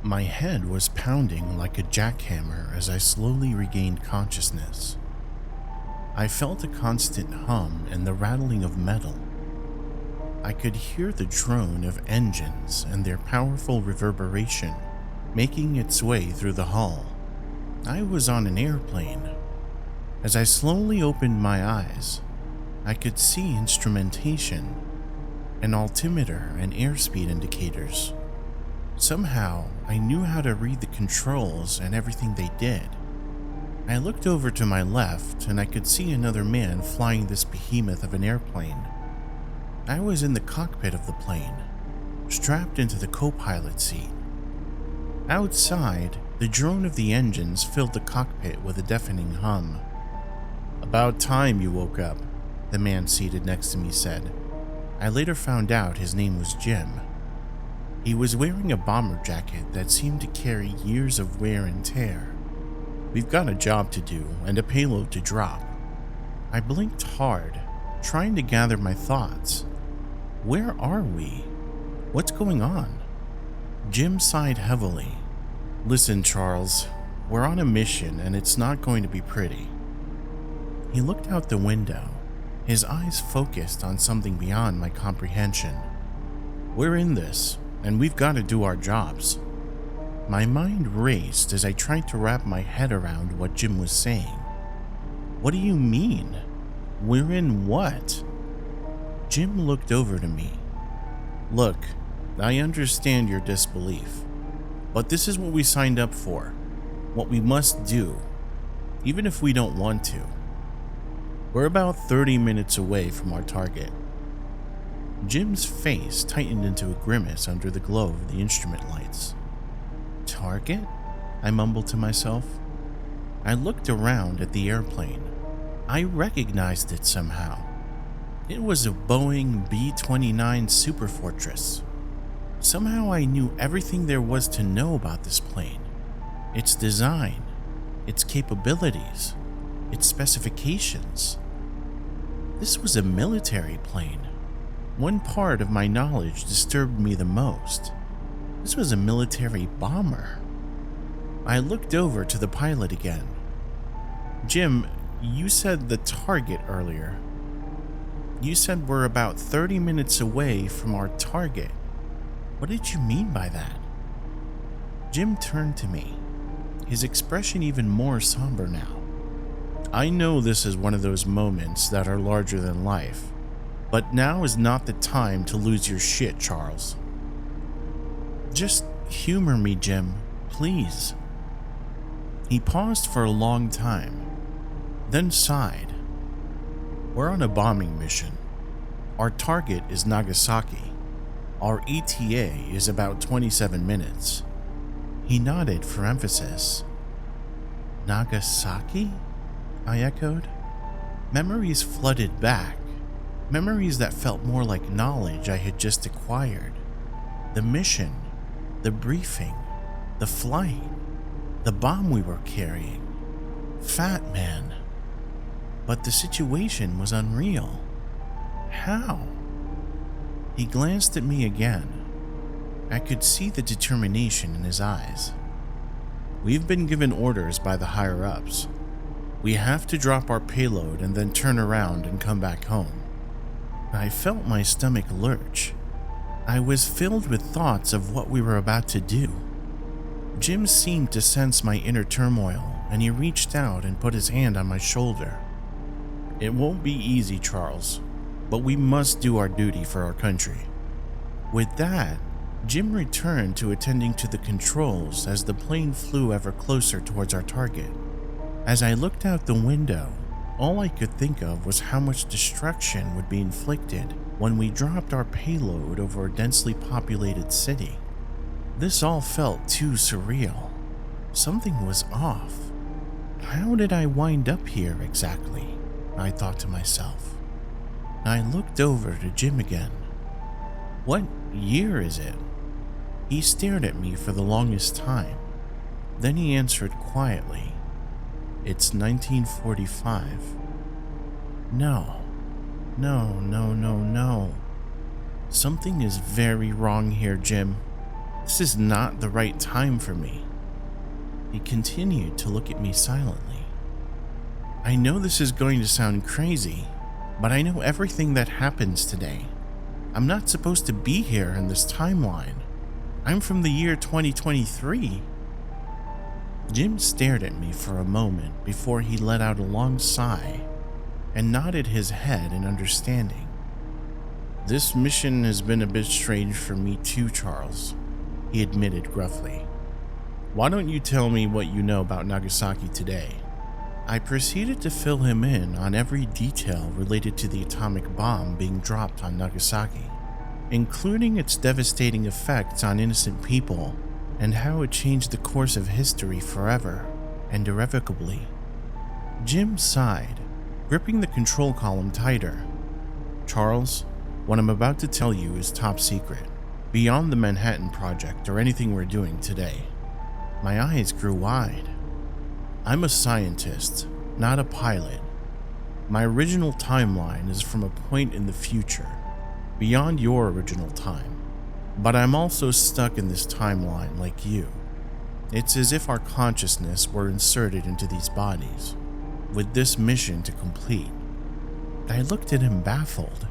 My head was pounding like a jackhammer as I slowly regained consciousness. I felt a constant hum and the rattling of metal. I could hear the drone of engines and their powerful reverberation making its way through the hull. I was on an airplane. As I slowly opened my eyes, I could see instrumentation, an altimeter, and airspeed indicators. Somehow, I knew how to read the controls and everything they did. I looked over to my left and I could see another man flying this behemoth of an airplane. I was in the cockpit of the plane, strapped into the co-pilot seat. Outside, the drone of the engines filled the cockpit with a deafening hum. "About time you woke up," the man seated next to me said. I later found out his name was Jim. He was wearing a bomber jacket that seemed to carry years of wear and tear. "We've got a job to do and a payload to drop." I blinked hard, trying to gather my thoughts. Where are we? What's going on? Jim sighed heavily. "Listen, Charles, we're on a mission and it's not going to be pretty." He looked out the window, his eyes focused on something beyond my comprehension. "We're in this, and we've got to do our jobs." My mind raced as I tried to wrap my head around what Jim was saying. "What do you mean? We're in what?" Jim looked over to me. "Look, I understand your disbelief, but this is what we signed up for, what we must do, even if we don't want to. We're about 30 minutes away from our target." Jim's face tightened into a grimace under the glow of the instrument lights. "Target?" I mumbled to myself. I looked around at the airplane. I recognized it somehow. It was a Boeing B-29 Superfortress. Somehow I knew everything there was to know about this plane. Its design, its capabilities, its specifications. This was a military plane. One part of my knowledge disturbed me the most. This was a military bomber. I looked over to the pilot again. "Jim, you said the target earlier. You said we're about 30 minutes away from our target. What did you mean by that?" Jim turned to me, his expression even more somber now. "I know this is one of those moments that are larger than life, but now is not the time to lose your shit, Charles. Just humor me, Jim, please." He paused for a long time, then sighed. "We're on a bombing mission. Our target is Nagasaki. Our ETA is about 27 minutes. He nodded for emphasis. "Nagasaki?" I echoed. Memories flooded back, memories that felt more like knowledge I had just acquired. The mission, the briefing, the flight, the bomb we were carrying. Fat Man. But the situation was unreal. How? He glanced at me again. I could see the determination in his eyes. "We've been given orders by the higher-ups. We have to drop our payload and then turn around and come back home." I felt my stomach lurch. I was filled with thoughts of what we were about to do. Jim seemed to sense my inner turmoil, and he reached out and put his hand on my shoulder. "It won't be easy, Charles, but we must do our duty for our country." With that, Jim returned to attending to the controls as the plane flew ever closer towards our target. As I looked out the window, all I could think of was how much destruction would be inflicted when we dropped our payload over a densely populated city. This all felt too surreal. Something was off. How did I wind up here exactly? I thought to myself. I looked over to Jim again. "What year is it?" He stared at me for the longest time. Then he answered quietly, "It's 1945. No. Something is very wrong here, Jim. This is not the right time for me. He continued to look at me silently. I know this is going to sound crazy, but I know everything that happens today. I'm not supposed to be here in this timeline. I'm from the year 2023. Jim stared at me for a moment before he let out a long sigh and nodded his head in understanding. This mission has been a bit strange for me too, Charles, he admitted gruffly. Why don't you tell me what you know about Nagasaki today? I proceeded to fill him in on every detail related to the atomic bomb being dropped on Nagasaki, including its devastating effects on innocent people and how it changed the course of history forever and irrevocably. Jim sighed, gripping the control column tighter. Charles, what I'm about to tell you is top secret, beyond the Manhattan Project or anything we're doing today. My eyes grew wide. I'm a scientist, not a pilot. My original timeline is from a point in the future, beyond your original time. But I'm also stuck in this timeline like you. It's as if our consciousness were inserted into these bodies, with this mission to complete. I looked at him baffled.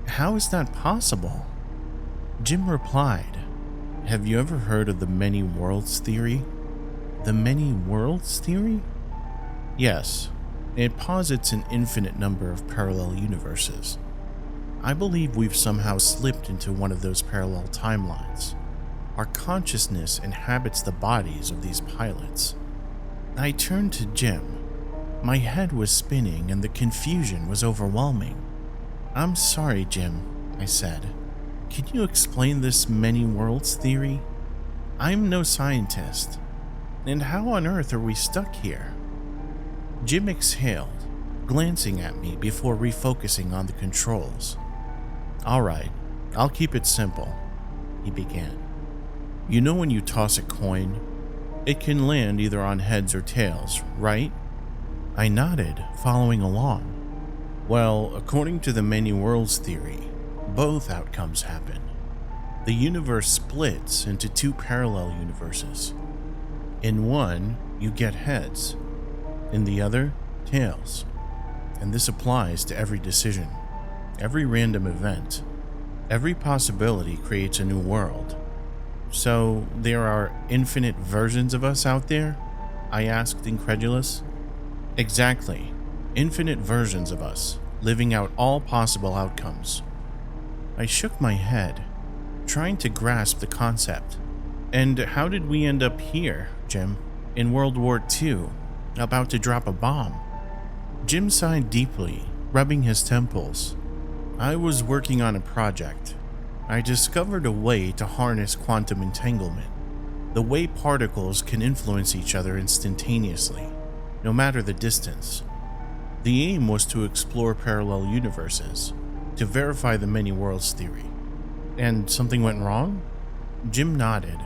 How is that possible? Jim replied, Have you ever heard of the many worlds theory? The many worlds theory? Yes, it posits an infinite number of parallel universes. I believe we've somehow slipped into one of those parallel timelines. Our consciousness inhabits the bodies of these pilots. I turned to Jim. My head was spinning and the confusion was overwhelming. I'm sorry, Jim, I said. Can you explain this many worlds theory? I'm no scientist. And how on earth are we stuck here? Jim exhaled, glancing at me before refocusing on the controls. All right, I'll keep it simple, he began. You know when you toss a coin, it can land either on heads or tails, right? I nodded, following along. Well, according to the many worlds theory, both outcomes happen. The universe splits into two parallel universes. In one, you get heads. In the other, tails. And this applies to every decision, every random event. Every possibility creates a new world. So, there are infinite versions of us out there? I asked, incredulous. Exactly. Infinite versions of us, living out all possible outcomes. I shook my head, trying to grasp the concept. And how did we end up here, Jim? In World War II, about to drop a bomb? Jim sighed deeply, rubbing his temples. I was working on a project. I discovered a way to harness quantum entanglement, the way particles can influence each other instantaneously, no matter the distance. The aim was to explore parallel universes, to verify the many worlds theory. And something went wrong? Jim nodded.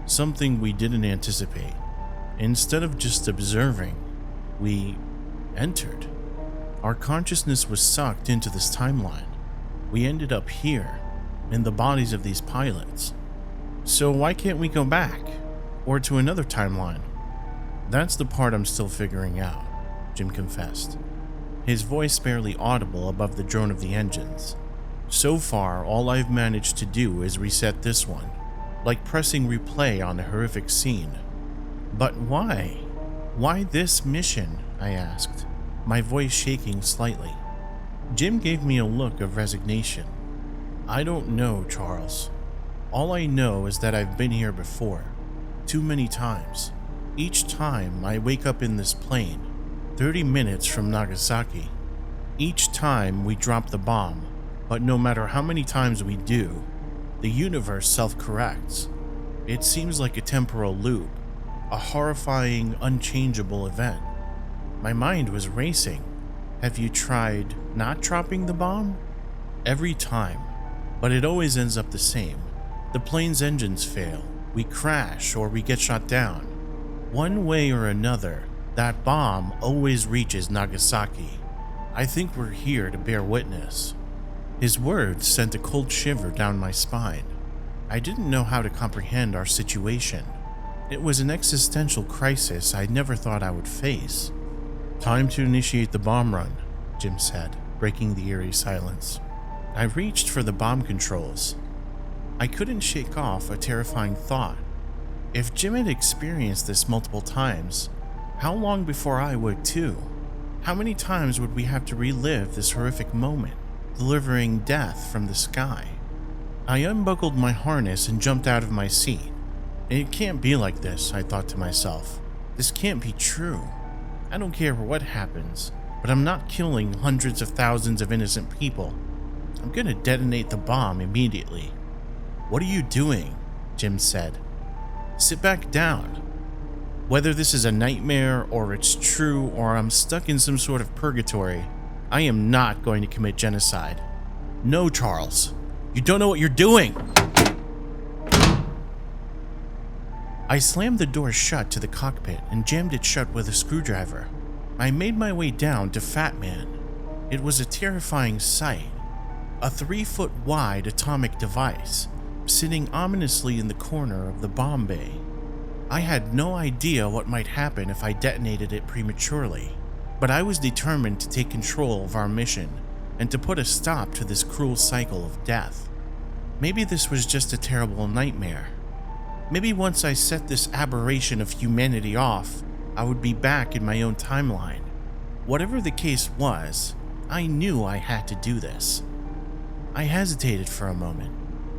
Something we didn't anticipate. Instead of just observing, we entered. Our consciousness was sucked into this timeline. We ended up here, in the bodies of these pilots. So why can't we go back? Or to another timeline? That's the part I'm still figuring out, Jim confessed, his voice barely audible above the drone of the engines. So far, all I've managed to do is reset this one, like pressing replay on a horrific scene. But why? Why this mission? I asked, my voice shaking slightly. Jim gave me a look of resignation. I don't know, Charles. All I know is that I've been here before, too many times. Each time I wake up in this plane, 30 minutes from Nagasaki. Each time we drop the bomb, but no matter how many times we do, the universe self-corrects. It seems like a temporal loop, a horrifying, unchangeable event. My mind was racing. Have you tried not dropping the bomb? Every time, but it always ends up the same. The plane's engines fail, we crash, or we get shot down. One way or another, that bomb always reaches Nagasaki. I think we're here to bear witness. His words sent a cold shiver down my spine. I didn't know how to comprehend our situation. It was an existential crisis I never thought I would face. "Time to initiate the bomb run," Jim said, breaking the eerie silence. I reached for the bomb controls. I couldn't shake off a terrifying thought. If Jim had experienced this multiple times, how long before I would too? How many times would we have to relive this horrific moment, delivering death from the sky? I unbuckled my harness and jumped out of my seat. It can't be like this, I thought to myself. This can't be true. I don't care what happens, but I'm not killing hundreds of thousands of innocent people. I'm gonna detonate the bomb immediately. "What are you doing?" Jim said. "Sit back down. Whether this is a nightmare or it's true or I'm stuck in some sort of purgatory, I am not going to commit genocide." "No, Charles. You don't know what you're doing." I slammed the door shut to the cockpit and jammed it shut with a screwdriver. I made my way down to Fat Man. It was a terrifying sight. A 3-foot wide atomic device sitting ominously in the corner of the bomb bay. I had no idea what might happen if I detonated it prematurely, but I was determined to take control of our mission and to put a stop to this cruel cycle of death. Maybe this was just a terrible nightmare. Maybe once I set this aberration of humanity off, I would be back in my own timeline. Whatever the case was, I knew I had to do this. I hesitated for a moment,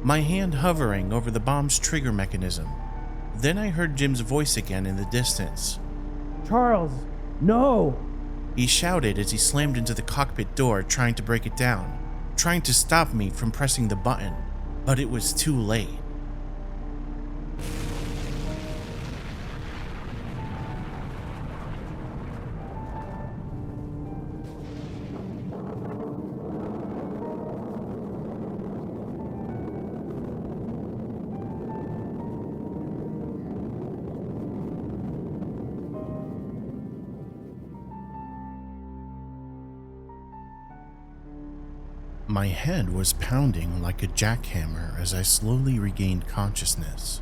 my hand hovering over the bomb's trigger mechanism. Then I heard Jim's voice again in the distance. "Charles, no!" He shouted as he slammed into the cockpit door, trying to break it down, trying to stop me from pressing the button, but it was too late. My head was pounding like a jackhammer as I slowly regained consciousness.